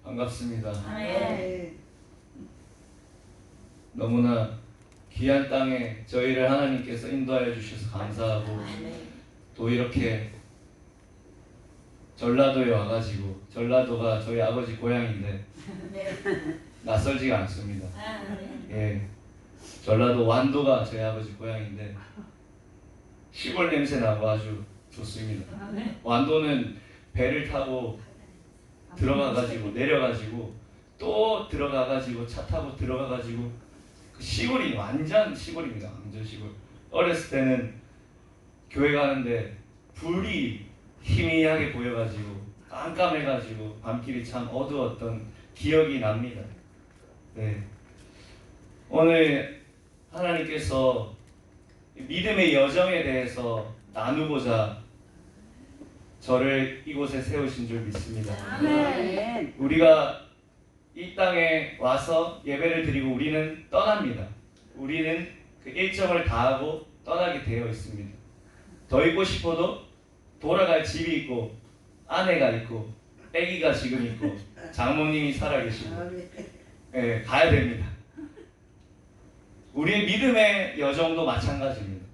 반갑습니다. 네. 너무나 귀한 땅에 저희를 하나님께서 인도하여 주셔서 감사하고, 또 이렇게 전라도에 와가지고, 전라도가 저희 아버지 고향인데 낯설지가 않습니다. 예, 전라도 완도가 저희 아버지 고향인데 시골 냄새 나고 아주 좋습니다. 완도는 배를 타고 들어가가지고 내려가지고 또 들어가가지고 차 타고 들어가가지고 그 시골이 완전 시골입니다. 완전 시골. 어렸을 때는 교회 가는데 불이 희미하게 보여가지고 깜깜해가지고 밤길이 참 어두웠던 기억이 납니다. 네. 오늘 하나님께서 믿음의 여정에 대해서 나누고자 저를 이곳에 세우신 줄 믿습니다. 아멘. 우리가 이 땅에 와서 예배를 드리고 우리는 떠납니다. 우리는 그 일정을 다하고 떠나게 되어 있습니다. 더 있고 싶어도 돌아갈 집이 있고 아내가 있고 아기가 지금 있고 장모님이 살아계시고 가야 됩니다. 우리의 믿음의 여정도 마찬가지입니다.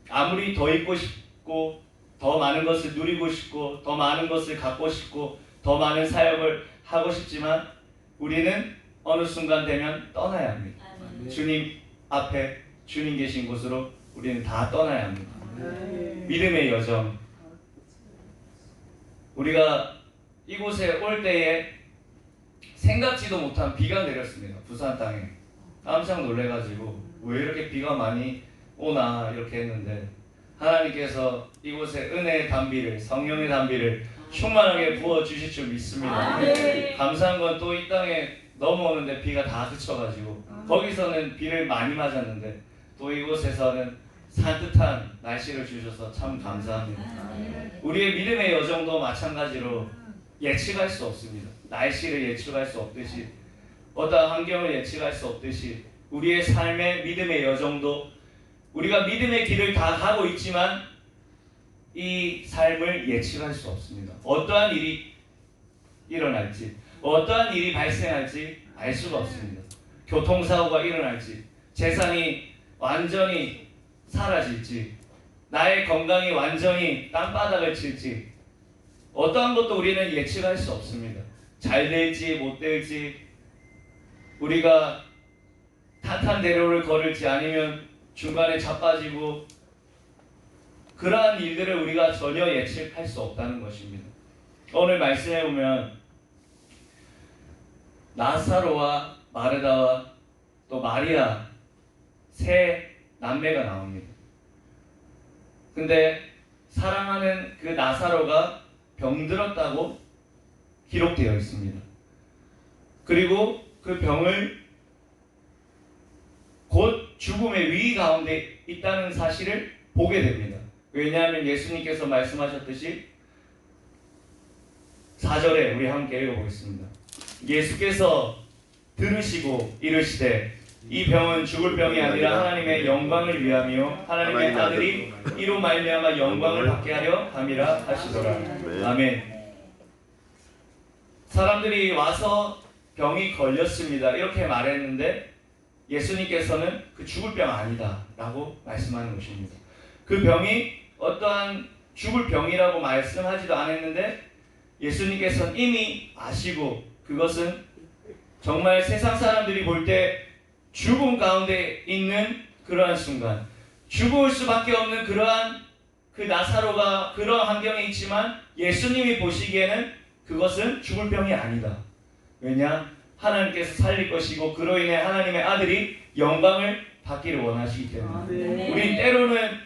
아무리 더 있고 싶고 더 많은 것을 누리고 싶고 더 많은 것을 갖고 싶고 더 많은 사역을 하고 싶지만 우리는 어느 순간 되면 떠나야 합니다. 주님 앞에 주님 계신 곳으로 우리는 다 떠나야 합니다. 믿음의 여정. 우리가 이곳에 올 때에 생각지도 못한 비가 내렸습니다. 부산 땅에. 깜짝 놀래가지고 왜 이렇게 비가 많이 오나 이렇게 했는데 하나님께서 이곳에 은혜의 단비를, 성령의 단비를 충만하게 부어주실 줄 믿습니다. 감사한 건 또 이 땅에 넘어오는데 비가 다 그쳐가지고 거기서는 비를 많이 맞았는데 또 이곳에서는 산뜻한 날씨를 주셔서 참 감사합니다. 우리의 믿음의 여정도 마찬가지로 예측할 수 없습니다. 날씨를 예측할 수 없듯이 어떠한 환경을 예측할 수 없듯이 우리의 삶의 믿음의 여정도 우리가 믿음의 길을 다 가고 있지만 이 삶을 예측할 수 없습니다. 어떠한 일이 일어날지 어떠한 일이 발생할지 알 수가 없습니다. 교통사고가 일어날지 재산이 완전히 사라질지 나의 건강이 완전히 땅바닥을 칠지 어떠한 것도 우리는 예측할 수 없습니다. 잘 될지 못 될지 우리가 탄탄대로를 걸을지 아니면 중간에 자빠지고 그러한 일들을 우리가 전혀 예측할 수 없다는 것입니다. 오늘 말씀해 보면 나사로와 마르다와 또 마리아 세 남매가 나옵니다. 근데 사랑하는 그 나사로가 병들었다고 기록되어 있습니다. 그리고 그 병을 곧 죽음의 위기 가운데 있다는 사실을 보게 됩니다. 왜냐하면 예수님께서 말씀하셨듯이 4절에 우리 함께 읽어보겠습니다. 예수께서 들으시고 이르시되 이 병은 죽을 병이 아니라 하나님의 영광을 위함이요 하나님의 아들이 이로 말미암아 영광을 받게 하려 함이라 하시더라. 아멘. 사람들이 와서 병이 걸렸습니다 이렇게 말했는데 예수님께서는 그 죽을 병 아니다 라고 말씀하는 것입니다. 그 병이 어떠한 죽을 병이라고 말씀하지도 않았는데 예수님께서는 이미 아시고 그것은 정말 세상 사람들이 볼 때 죽음 가운데 있는 그러한 순간 죽을 수밖에 없는 그러한 그 나사로가 그러한 환경에 있지만 예수님이 보시기에는 그것은 죽을 병이 아니다. 왜냐? 하나님께서 살릴 것이고 그로 인해 하나님의 아들이 영광을 받기를 원하시기 때문에 우리 때로는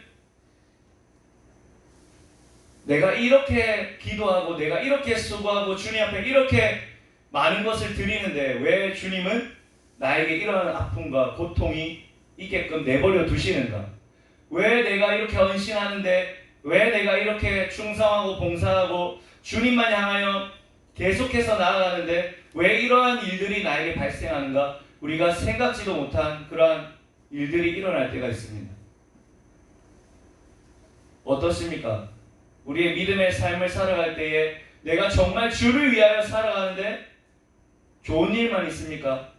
내가 이렇게 기도하고 내가 이렇게 수고하고 주님 앞에 이렇게 많은 것을 드리는데 왜 주님은 나에게 이러한 아픔과 고통이 있게끔 내버려 두시는가? 왜 내가 이렇게 헌신하는데 왜 내가 이렇게 충성하고 봉사하고 주님만 향하여 계속해서 나아가는데 왜 이러한 일들이 나에게 발생하는가? 우리가 생각지도 못한 그러한 일들이 일어날 때가 있습니다. 어떻습니까? 우리의 믿음의 삶을 살아갈 때에 내가 정말 주를 위하여 살아가는데 좋은 일만 있습니까?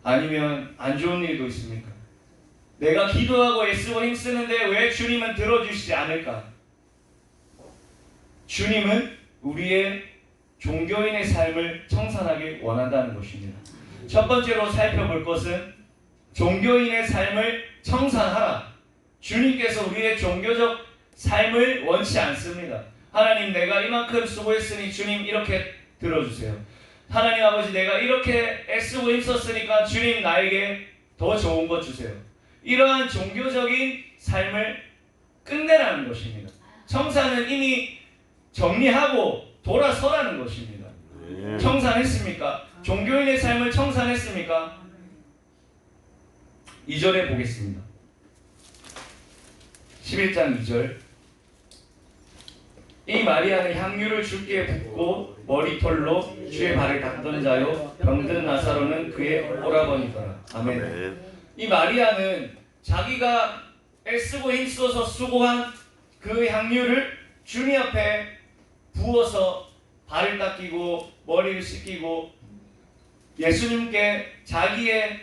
아니면 안 좋은 일도 있습니까? 내가 기도하고 애쓰고 힘쓰는데 왜 주님은 들어주시지 않을까? 주님은 우리의 종교인의 삶을 청산하길 원한다는 것입니다. 첫 번째로 살펴볼 것은 종교인의 삶을 청산하라. 주님께서 우리의 종교적 삶을 원치 않습니다. 하나님, 내가 이만큼 수고했으니 주님 이렇게 들어주세요. 하나님 아버지, 내가 이렇게 애쓰고 힘썼으니까 주님 나에게 더 좋은 것 주세요. 이러한 종교적인 삶을 끝내라는 것입니다. 청산은 이미 정리하고 돌아서라는 것입니다. 청산했습니까? 종교인의 삶을 청산했습니까? 2절에 보겠습니다. 11장 2절. 이 마리아는 향유를 주께 붓고 머리털로 주의 발을 닦던 자요 병든 나사로는 그의 오라버니더라. 아멘. 이 마리아는 자기가 애쓰고 힘써서 수고한 그 향유를 주님 앞에 부어서 발을 닦이고 머리를 씻기고 예수님께 자기의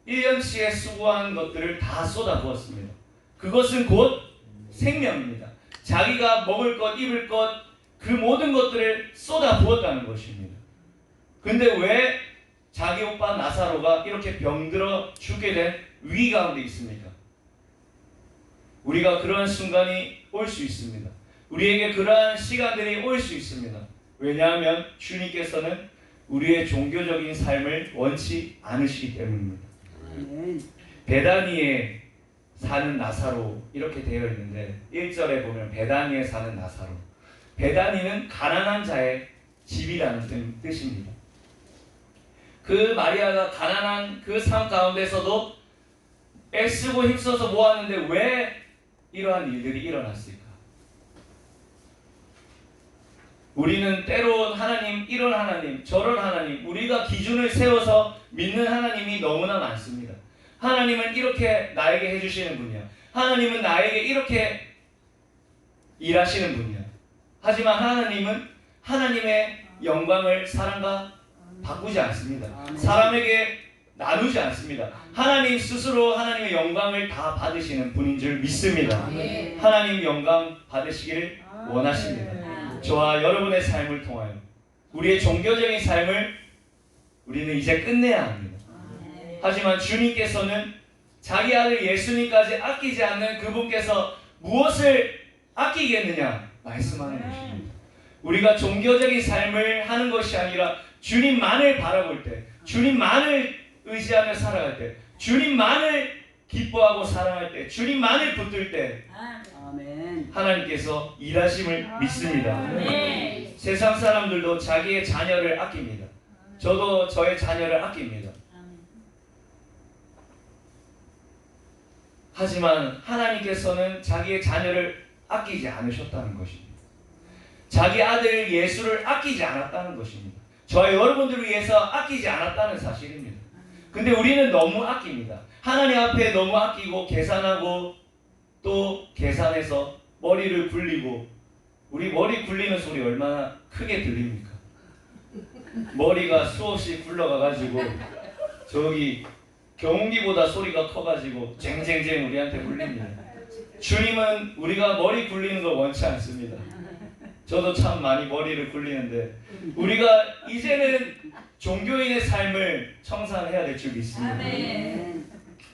1년치의 수고한 것들을 다 쏟아 부었습니다. 그것은 곧 생명입니다. 자기가 먹을 것, 입을 것, 그 모든 것들을 쏟아 부었다는 것입니다. 근데 왜 자기 오빠 나사로가 이렇게 병들어 죽게 된 위기 가운데 있습니까? 우리가 그러한 순간이 올 수 있습니다. 우리에게 그러한 시간들이 올 수 있습니다. 왜냐하면 주님께서는 우리의 종교적인 삶을 원치 않으시기 때문입니다. 베다니에 사는 나사로 이렇게 되어 있는데 1절에 보면 베다니에 사는 나사로, 베다니는 가난한 자의 집이라는 뜻입니다. 그 마리아가 가난한 그 삶 가운데서도 애쓰고 힘써서 모았는데 왜 이러한 일들이 일어났을까? 우리는 때론 하나님, 이런 하나님, 저런 하나님, 우리가 기준을 세워서 믿는 하나님이 너무나 많습니다. 하나님은 이렇게 나에게 해주시는 분이야. 하나님은 나에게 이렇게 일하시는 분이야. 하지만 하나님은 하나님의 영광을 사람과 바꾸지 않습니다. 사람에게 나누지 않습니다. 하나님 스스로 하나님의 영광을 다 받으시는 분인 줄 믿습니다. 하나님 영광 받으시기를 원하십니다. 저와 여러분의 삶을 통하여 우리의 종교적인 삶을 우리는 이제 끝내야 합니다. 하지만 주님께서는 자기 아들 예수님까지 아끼지 않는 그분께서 무엇을 아끼겠느냐 말씀하는 것입니다. 우리가 종교적인 삶을 하는 것이 아니라 주님만을 바라볼 때, 주님만을 의지하며 살아갈 때, 주님만을 기뻐하고 사랑할 때, 주님만을 붙들 때 하나님께서 일하심을 믿습니다. 세상 사람들도 자기의 자녀를 아낍니다. 저도 저의 자녀를 아낍니다. 하지만 하나님께서는 자기의 자녀를 아끼지 않으셨다는 것입니다. 자기 아들 예수를 아끼지 않았다는 것입니다. 저와 여러분들을 위해서 아끼지 않았다는 사실입니다. 근데 우리는 너무 아낍니다. 하나님 앞에 너무 아끼고 계산하고 또 계산해서 머리를 굴리고, 우리 머리 굴리는 소리 얼마나 크게 들립니까? 머리가 수없이 굴러가가지고 저기 경운기보다 소리가 커가지고 쟁쟁쟁 우리한테 굴립니다. 주님은 우리가 머리 굴리는 걸 원치 않습니다. 저도 참 많이 머리를 굴리는데 우리가 이제는 종교인의 삶을 청산해야 될 줄 믿습니다.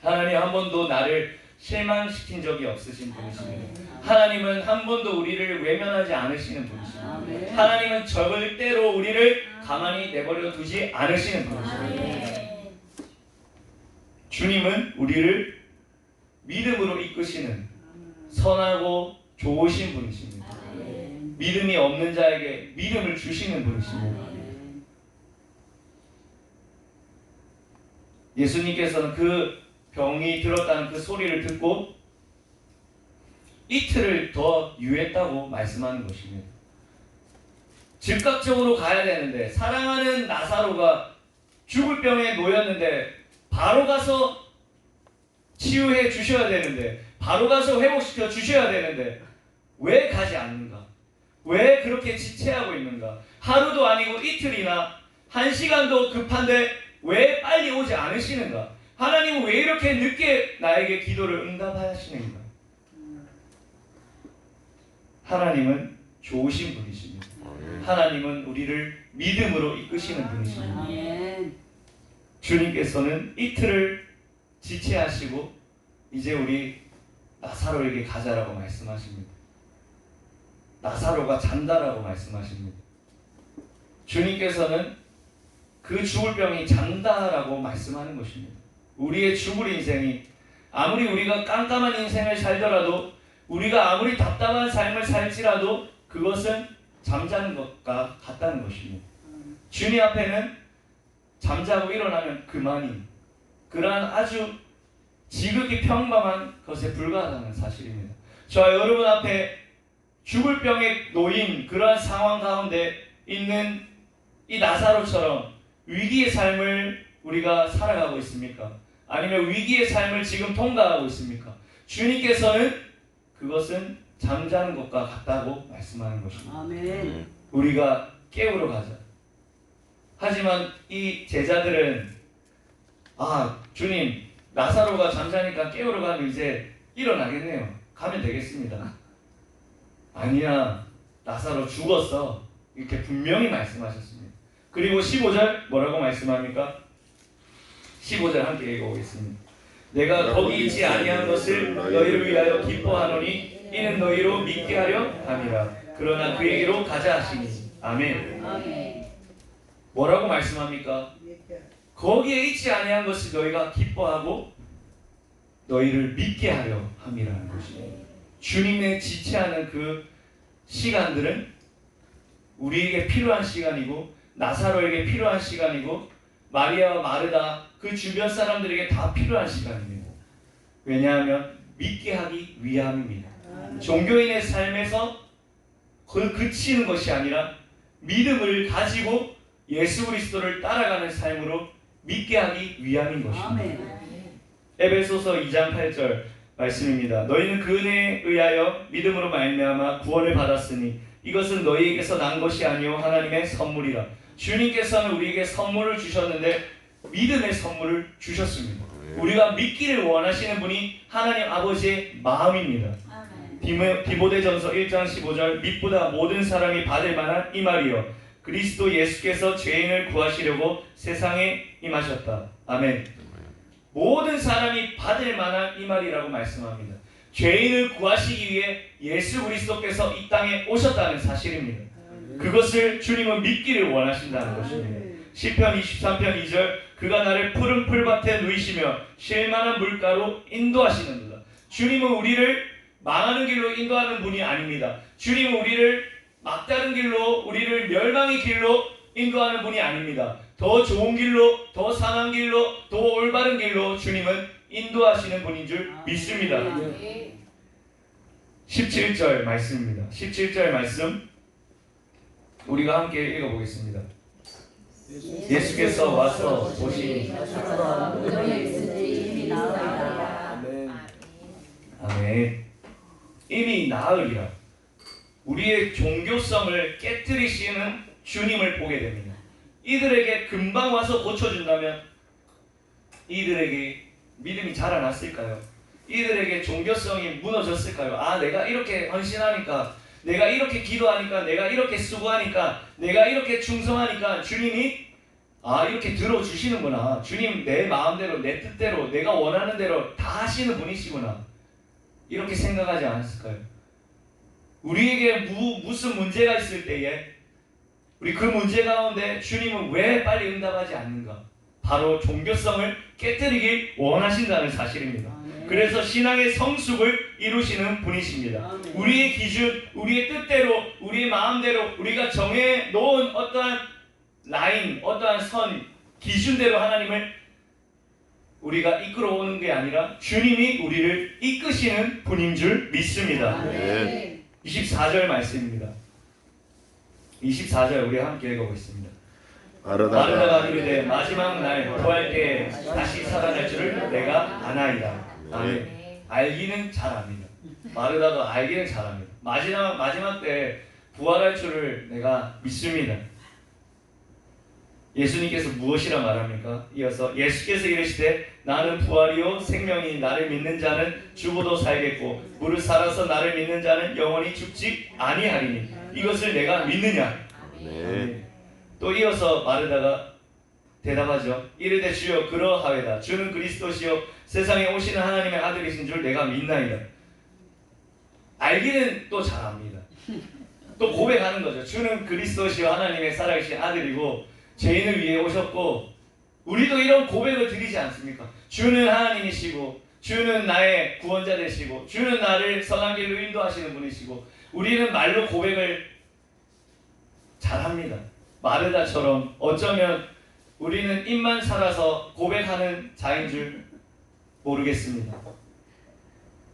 하나님 한 번도 나를 실망시킨 적이 없으신 분이십니다. 하나님은 한 번도 우리를 외면하지 않으시는 분이십니다. 하나님은 절대로 우리를 가만히 내버려 두지 않으시는 분이십니다. 주님은 우리를 믿음으로 이끄시는 선하고 좋으신 분이십니다. 믿음이 없는 자에게 믿음을 주시는 분이십니다. 예수님께서는 그 병이 들었다는 그 소리를 듣고 이틀을 더 유했다고 말씀하는 것입니다. 즉각적으로 가야 되는데, 사랑하는 나사로가 죽을 병에 놓였는데 바로 가서 치유해 주셔야 되는데, 바로 가서 회복시켜 주셔야 되는데 왜 가지 않는가? 왜 그렇게 지체하고 있는가? 하루도 아니고 이틀이나 1시간도 급한데 왜 빨리 오지 않으시는가? 하나님은 왜 이렇게 늦게 나에게 기도를 응답하시는가? 하나님은 좋으신 분이십니다. 하나님은 우리를 믿음으로 이끄시는 분이십니다. 아멘. 주님께서는 이틀을 지체하시고 이제 우리 나사로에게 가자라고 말씀하십니다. 나사로가 잔다라고 말씀하십니다. 주님께서는 그 죽을 병이 잔다라고 말씀하는 것입니다. 우리의 죽을 인생이 아무리 우리가 깜깜한 인생을 살더라도 우리가 아무리 답답한 삶을 살지라도 그것은 잠자는 것과 같다는 것입니다. 주님 앞에는 잠자고 일어나면 그만인 그러한 아주 지극히 평범한 것에 불과하다는 사실입니다. 저와 여러분 앞에 죽을 병에 놓인 그러한 상황 가운데 있는 이 나사로처럼 위기의 삶을 우리가 살아가고 있습니까? 아니면 위기의 삶을 지금 통과하고 있습니까? 주님께서는 그것은 잠자는 것과 같다고 말씀하는 것입니다. 아멘. 우리가 깨우러 가자. 하지만 이 제자들은 주님 나사로가 잠자니까 깨우러 가면 이제 일어나겠네요. 가면 되겠습니다. 아니야, 나사로 죽었어. 이렇게 분명히 말씀하셨습니다. 그리고 15절 뭐라고 말씀합니까? 15절 함께 읽어보겠습니다. 내가 거기 있지 아니한 것을 너희를 위하여 기뻐하노니 이는 너희로 믿게 하려 함이라. 그러나 그에게로 가자 하시니. 아멘. 아멘. 뭐라고 말씀합니까? 거기에 있지 아니한 것을 너희가 기뻐하고 너희를 믿게 하려 함이라는 것입니다. 주님의 지체하는 그 시간들은 우리에게 필요한 시간이고 나사로에게 필요한 시간이고 마리아와 마르다 그 주변 사람들에게 다 필요한 시간입니다. 왜냐하면 믿게 하기 위함입니다. 종교인의 삶에서 그치는 것이 아니라 믿음을 가지고 예수 그리스도를 따라가는 삶으로 믿게 하기 위함인 것입니다. 아멘. 에베소서 2장 8절 말씀입니다. 너희는 그 은혜에 의하여 믿음으로 말미암아 구원을 받았으니 이것은 너희에게서 난 것이 아니요 하나님의 선물이라. 주님께서는 우리에게 선물을 주셨는데 믿음의 선물을 주셨습니다. 우리가 믿기를 원하시는 분이 하나님 아버지의 마음입니다. 디모데전서 1장 15절 믿보다 모든 사람이 받을 만한 이 말이요 그리스도 예수께서 죄인을 구하시려고 세상에 임하셨다. 아멘. 모든 사람이 받을 만한 이 말이라고 말씀합니다. 죄인을 구하시기 위해 예수 그리스도께서 이 땅에 오셨다는 사실입니다. 그것을 주님은 믿기를 원하신다는 것입니다. 시편 23편 2절 그가 나를 푸른 풀밭에 누이시며 쉴만한 물가로 인도하시는도다. 주님은 우리를 망하는 길로 인도하는 분이 아닙니다. 주님은 우리를 막다른 길로 우리를 멸망의 길로 인도하는 분이 아닙니다. 더 좋은 길로 더 선한 길로 더 올바른 길로 주님은 인도하시는 분인 줄 믿습니다. 17절 말씀입니다. 17절 말씀 우리가 함께 읽어보겠습니다. 예수께서 와서 보시니 아멘. 이미 나으리라. 우리의 종교성을 깨뜨리시는 주님을 보게 됩니다. 이들에게 금방 와서 고쳐준다면 이들에게 믿음이 자라났을까요? 이들에게 종교성이 무너졌을까요? 내가 이렇게 헌신하니까 내가 이렇게 기도하니까 내가 이렇게 수고하니까 내가 이렇게 충성하니까 주님이 이렇게 들어주시는구나. 주님 내 마음대로 내 뜻대로 내가 원하는 대로 다 하시는 분이시구나. 이렇게 생각하지 않았을까요? 우리에게 무슨 문제가 있을 때에 우리 그 문제 가운데 주님은 왜 빨리 응답하지 않는가? 바로 종교성을 깨뜨리길 원하신다는 사실입니다. 그래서 신앙의 성숙을 이루시는 분이십니다. 우리의 기준, 우리의 뜻대로, 우리의 마음대로 우리가 정해놓은 어떠한 라인, 어떠한 선, 기준대로 하나님을 우리가 이끌어오는 게 아니라 주님이 우리를 이끄시는 분인 줄 믿습니다. 24절 말씀입니다. 24절 우리 함께 읽어보겠습니다. 마르다가 이르되 마지막 날 부활 때에 다시 살아날 줄을 내가 아나이다. 아멘. 알기는 잘 압니다. 마르다가 알기는 잘 압니다. 마지막 때 부활할 줄을 내가 믿습니다. 예수님께서 무엇이라 말합니까? 이어서 예수께서 이르시되 나는 부활이요 생명이 나를 믿는 자는 죽어도 살겠고 무릇 살아서 나를 믿는 자는 영원히 죽지 아니하리니 이것을 내가 믿느냐? 네. 또 이어서 마르다가 대답하죠. 이르되 주여 그러하외다. 주는 그리스도시요 세상에 오시는 하나님의 아들이신 줄 내가 믿나이다. 알기는 또 잘 압니다. 또 고백하는 거죠. 주는 그리스도시요 하나님의 살아계신 아들이고 죄인을 위해 오셨고 우리도 이런 고백을 드리지 않습니까? 주는 하나님이시고 주는 나의 구원자 되시고 주는 나를 선한 길로 인도하시는 분이시고 우리는 말로 고백을 잘합니다. 마르다처럼 어쩌면 우리는 입만 살아서 고백하는 자인 줄 모르겠습니다.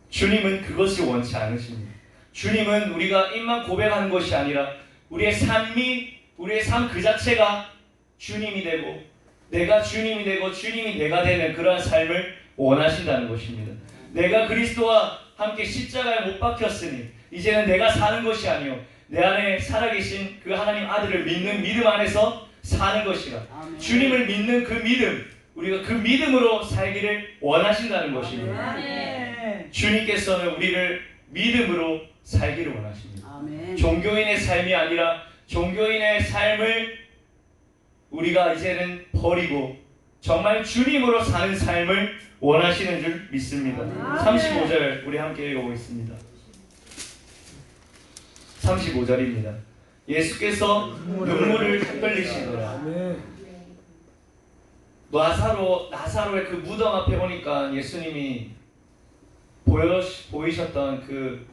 주님은 그것을 원치 않으십니다. 주님은 우리가 입만 고백하는 것이 아니라 우리의 삶 그 자체가 주님이 되고 내가 주님이 되고 주님이 내가 되는 그러한 삶을 원하신다는 것입니다. 내가 그리스도와 함께 십자가에 못 박혔으니 이제는 내가 사는 것이 아니요 내 안에 살아계신 그 하나님 아들을 믿는 믿음 안에서 사는 것이라. 아멘. 주님을 믿는 그 믿음, 우리가 그 믿음으로 살기를 원하신다는 것입니다. 아멘. 주님께서는 우리를 믿음으로 살기를 원하십니다. 아멘. 종교인의 삶이 아니라 종교인의 삶을 우리가 이제는 버리고 정말 주님으로 사는 삶을 원하시는 줄 믿습니다. 아멘. 35절 우리 함께 읽어보겠습니다. 35절입니다. 예수께서 눈물을 흘리시더라. 나사로의 그 무덤 앞에 오니까 예수님이 보이셨던 그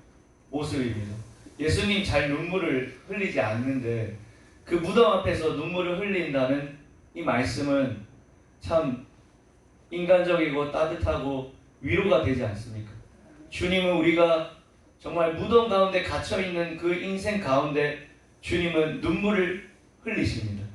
모습입니다. 예수님 잘 눈물을 흘리지 않는데 그 무덤 앞에서 눈물을 흘린다는 이 말씀은 참 인간적이고 따뜻하고 위로가 되지 않습니까? 주님은 우리가 정말 무덤 가운데 갇혀있는 그 인생 가운데 주님은 눈물을 흘리십니다.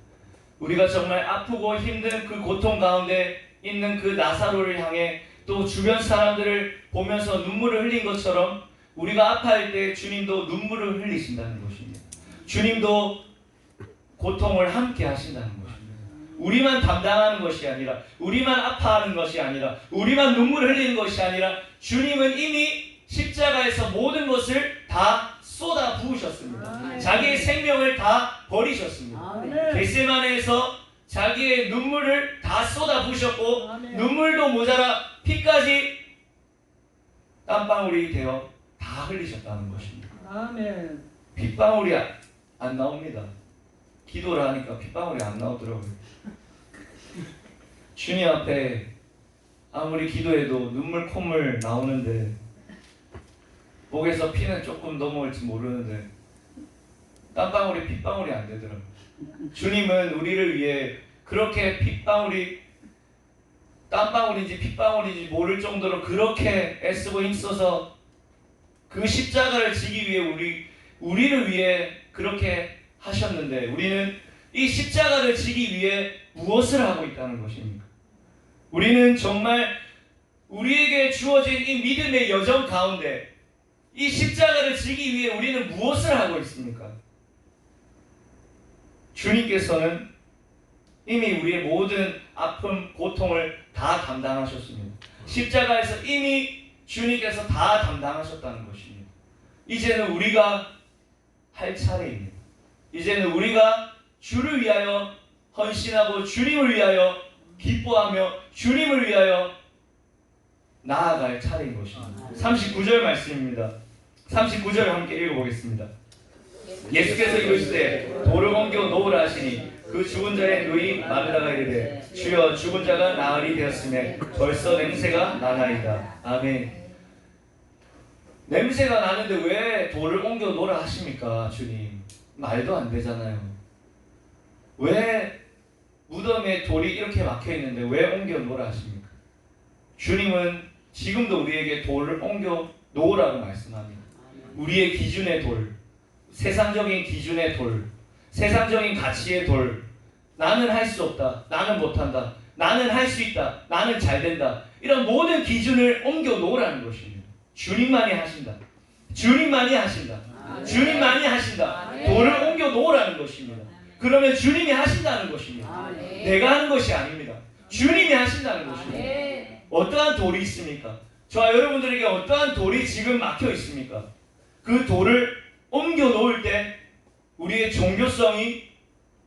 우리가 정말 아프고 힘든 그 고통 가운데 있는 그 나사로를 향해 또 주변 사람들을 보면서 눈물을 흘린 것처럼 우리가 아파할 때 주님도 눈물을 흘리신다는 것입니다. 주님도 고통을 함께 하신다는 것입니다. 우리만 담당하는 것이 아니라 우리만 아파하는 것이 아니라 우리만 눈물을 흘리는 것이 아니라 주님은 이미 십자가에서 모든 것을 다 쏟아 부으셨습니다. 아멘. 자기의 생명을 다 버리셨습니다. 아멘. 겟세마네에서 자기의 눈물을 다 쏟아 부으셨고 아멘. 눈물도 모자라 피까지 땀방울이 되어 다 흘리셨다는 것입니다. 아멘. 핏방울이 안 나옵니다. 기도를 하니까 핏방울이 안 나오더라고요. 주님 앞에 아무리 기도해도 눈물 콧물 나오는데 목에서 피는 조금 넘어올지 모르는데 땀방울이 핏방울이 안 되더라고요. 주님은 우리를 위해 그렇게 핏방울이 땀방울인지 핏방울인지 모를 정도로 그렇게 애쓰고 힘써서 그 십자가를 지기 위해 우리를 위해 그렇게 하셨는데 우리는 이 십자가를 지기 위해 무엇을 하고 있다는 것입니까? 우리는 정말 우리에게 주어진 이 믿음의 여정 가운데 이 십자가를 지기 위해 우리는 무엇을 하고 있습니까? 주님께서는 이미 우리의 모든 아픔, 고통을 다 담당하셨습니다. 십자가에서 이미 주님께서 다 담당하셨다는 것입니다. 이제는 우리가 할 차례입니다. 이제는 우리가 주를 위하여 헌신하고 주님을 위하여 기뻐하며 주님을 위하여 나아갈 차례인 것입니다. 39절 말씀입니다. 39절 함께 읽어보겠습니다. 예수께서 이르시되 돌을 옮겨 놓으라 하시니 그 죽은 자의 누이 마르다가 이르되 주여 죽은 자가 나으리 되었음에 벌써 냄새가 나나이다. 아멘. 냄새가 나는데 왜 돌을 옮겨 놓으라 하십니까? 주님 말도 안 되잖아요. 왜 무덤에 돌이 이렇게 막혀 있는데 왜 옮겨 놓으라 하십니까? 주님은 지금도 우리에게 돌을 옮겨 놓으라고 말씀합니다. 우리의 기준의 돌, 세상적인 기준의 돌, 세상적인 가치의 돌, 나는 할 수 없다, 나는 못한다, 나는 할 수 있다, 나는 잘 된다, 이런 모든 기준을 옮겨 놓으라는 것입니다. 주님만이 하신다. 주님만이 하신다. 주님만이 하신다. 돌을 옮겨 놓으라는 것입니다. 그러면 주님이 하신다는 것입니다. 아멘. 내가 하는 것이 아닙니다. 주님이 하신다는 것입니다. 아멘. 어떠한 돌이 있습니까? 저와 여러분들에게 어떠한 돌이 지금 막혀 있습니까? 그 돌을 옮겨 놓을 때 우리의 종교성이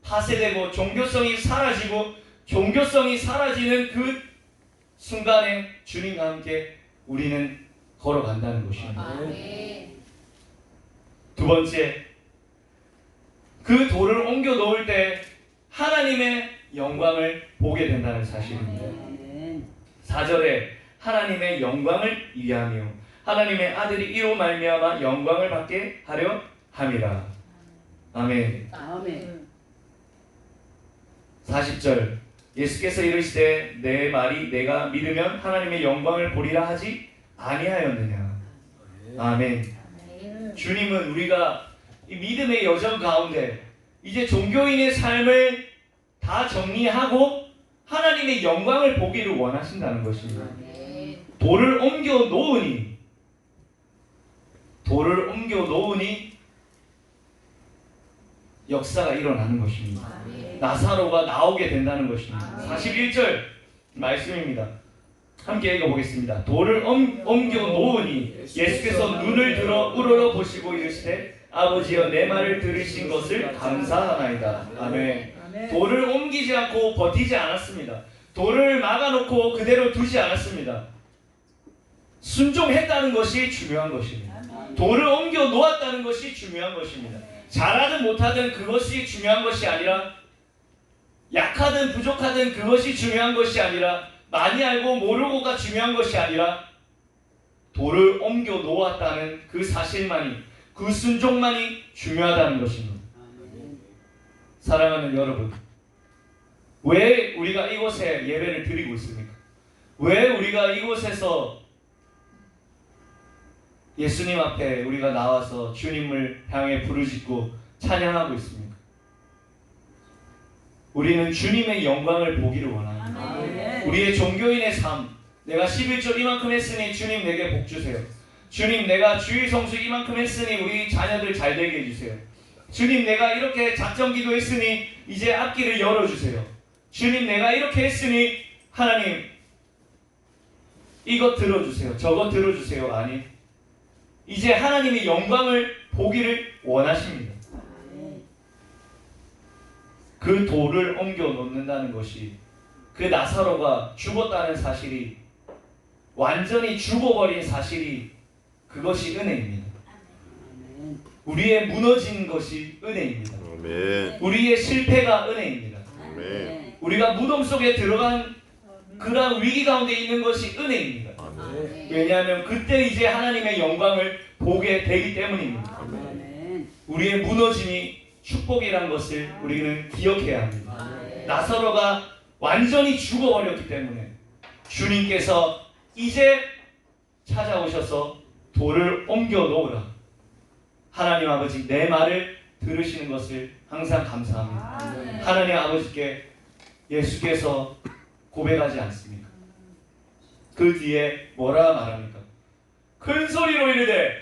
파쇄되고 종교성이 사라지고 종교성이 사라지는 그 순간에 주님과 함께 우리는 걸어간다는 것입니다. 아멘. 두 번째, 그 돌을 옮겨 놓을 때 하나님의 영광을 보게 된다는 사실입니다. 아멘. 4절에 하나님의 영광을 위하며 하나님의 아들이 이로 말미암아 영광을 받게 하려 함이라. 아멘. 아멘. 40절 예수께서 이르시되 내 말이 내가 믿으면 하나님의 영광을 보리라 하지 아니하였느냐. 아멘. 주님은 우리가 이 믿음의 여정 가운데 이제 종교인의 삶을 다 정리하고 하나님의 영광을 보기를 원하신다는 것입니다. 돌을 옮겨 놓으니 역사가 일어나는 것입니다. 나사로가 나오게 된다는 것입니다. 41절 말씀입니다. 함께 읽어보겠습니다. 돌을 옮겨 놓으니 예수께서 눈을 들어 우러러 보시고 이르시되 아버지여 내 말을 들으신 것을 감사하나이다. 아멘. 돌을 옮기지 않고 버티지 않았습니다. 돌을 막아놓고 그대로 두지 않았습니다. 순종했다는 것이 중요한 것입니다. 돌을 옮겨 놓았다는 것이 중요한 것입니다. 잘하든 못하든 그것이 중요한 것이 아니라, 약하든 부족하든 그것이 중요한 것이 아니라, 많이 알고 모르고가 중요한 것이 아니라 돌을 옮겨 놓았다는 그 사실만이, 그 순종만이 중요하다는 것입니다. 사랑하는 여러분, 왜 우리가 이곳에 예배를 드리고 있습니까? 왜 우리가 이곳에서 예수님 앞에 우리가 나와서 주님을 향해 부르짖고 찬양하고 있습니까? 우리는 주님의 영광을 보기를 원합니다. 아멘. 우리의 종교인의 삶, 내가 11조 이만큼 했으니 주님 내게 복 주세요. 주님 내가 주일 성수 이만큼 했으니 우리 자녀들 잘 되게 해주세요. 주님 내가 이렇게 작정 기도했으니 이제 앞길을 열어주세요. 주님 내가 이렇게 했으니 하나님 이것 들어주세요. 저것 들어주세요. 아니, 이제 하나님의 영광을 보기를 원하십니다. 그 돌을 옮겨 놓는다는 것이, 그 나사로가 죽었다는 사실이, 완전히 죽어버린 사실이, 그것이 은혜입니다. 우리의 무너진 것이 은혜입니다. 아멘. 우리의 실패가 은혜입니다. 아멘. 우리가 무덤 속에 들어간 그러한 위기 가운데 있는 것이 은혜입니다. 아멘. 왜냐하면 그때 이제 하나님의 영광을 보게 되기 때문입니다. 아멘. 우리의 무너짐이 축복이란 것을 우리는 기억해야 합니다. 나사로가 완전히 죽어버렸기 때문에 주님께서 이제 찾아오셔서 돌을 옮겨 놓으라. 하나님 아버지 내 말을 들으시는 것을 항상 감사합니다. 하나님 아버지께 예수께서 고백하지 않습니까? 그 뒤에 뭐라 말합니까? 큰 소리로 이르되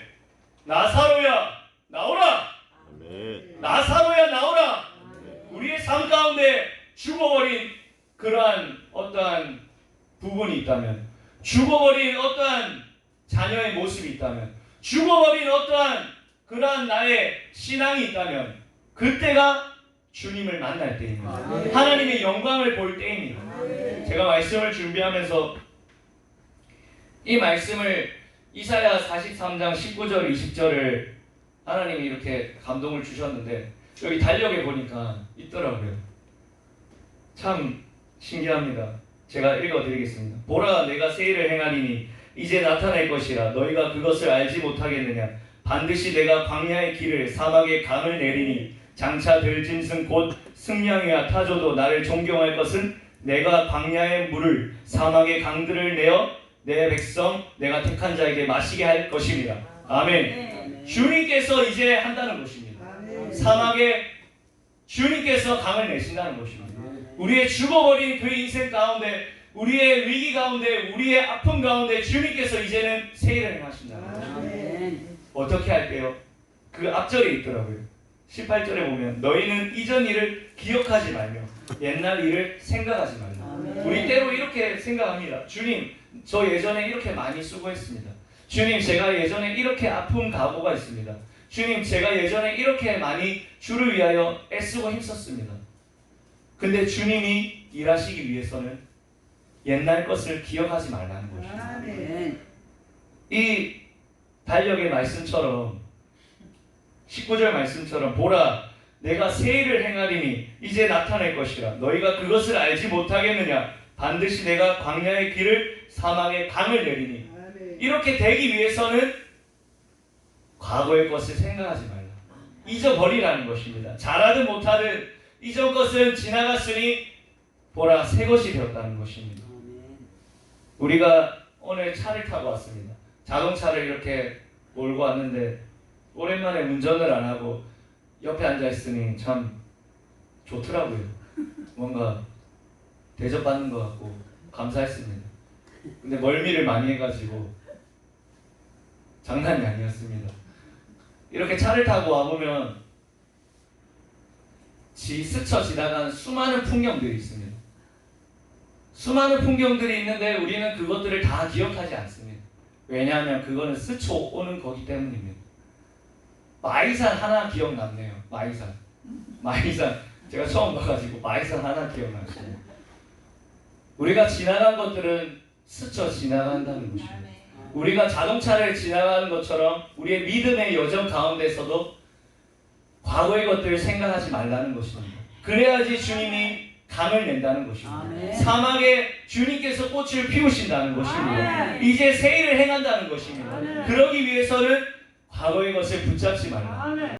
나사로야 나오라! 아멘. 나사로야 나오라! 우리의 삶 가운데 죽어버린 그러한 어떠한 부분이 있다면, 죽어버린 어떠한 자녀의 모습이 있다면, 죽어버린 어떠한 그러한 나의 신앙이 있다면, 그때가 주님을 만날 때입니다. 하나님의 영광을 볼 때입니다. 제가 말씀을 준비하면서 이 말씀을 이사야 43장 19절 20절을 하나님이 이렇게 감동을 주셨는데 여기 달력에 보니까 있더라고요. 참 신기합니다. 제가 읽어드리겠습니다. 보라 내가 새 일을 행하리니 이제 나타날 것이라 너희가 그것을 알지 못하겠느냐. 반드시 내가 광야의 길을 사막의 강을 내리니 장차 들짐승 곧 승냥이와 타조도 나를 존경할 것은 내가 광야의 물을 사막의 강들을 내어 내 백성 내가 택한 자에게 마시게 할 것입니다. 아멘. 주님께서 이제 한다는 것입니다. 사막에 주님께서 강을 내신다는 것입니다. 우리의 죽어버린 그 인생 가운데, 우리의 위기 가운데, 우리의 아픔 가운데 주님께서 이제는 새 일을 행하신다는 것입니다. 어떻게 할게요? 그 앞절에 있더라고요. 18절에 보면 너희는 이전 일을 기억하지 말며 옛날 일을 생각하지 말라. 아멘. 우리 때로 이렇게 생각합니다. 주님, 저 예전에 이렇게 많이 수고했습니다. 주님, 제가 예전에 이렇게 아픈 각오가 있습니다. 주님, 제가 예전에 이렇게 많이 주를 위하여 애쓰고 힘썼습니다. 근데 주님이 일하시기 위해서는 옛날 것을 기억하지 말라는 것입니다. 아멘. 이 달력의 말씀처럼 19절 말씀처럼 보라 내가 새 일을 행하리니 이제 나타낼 것이라 너희가 그것을 알지 못하겠느냐 반드시 내가 광야의 길을 사막의 강을 내리니 이렇게 되기 위해서는 과거의 것을 생각하지 말라. 잊어버리라는 것입니다. 잘하든 못하든 이전 것은 지나갔으니 보라 새 것이 되었다는 것입니다. 우리가 오늘 차를 타고 왔습니다. 자동차를 이렇게 몰고 왔는데 오랜만에 운전을 안 하고 옆에 앉아 있으니 참 좋더라고요. 뭔가 대접받는 것 같고 감사했습니다. 근데 멀미를 많이 해가지고 장난이 아니었습니다. 이렇게 차를 타고 와보면 스쳐 지나가는 수많은 풍경들이 있습니다. 수많은 풍경들이 있는데 우리는 그것들을 다 기억하지 않습니다. 왜냐하면 그거는 스쳐 오는 거기 때문입니다. 마이산 하나 기억났네요. 마이산 제가 처음 봐가지고 마이산 하나 기억났어요. 우리가 지나간 것들은 스쳐 지나간다는 것입니다. 우리가 자동차를 지나가는 것처럼 우리의 믿음의 여정 가운데서도 과거의 것들을 생각하지 말라는 것입니다. 그래야지 주님이 강을 낸다는 것입니다. 아멘. 사막에 주님께서 꽃을 피우신다는 것입니다. 아멘. 이제 새 일을 행한다는 것입니다. 아멘. 그러기 위해서는 과거의 것을 붙잡지 말라. 아멘.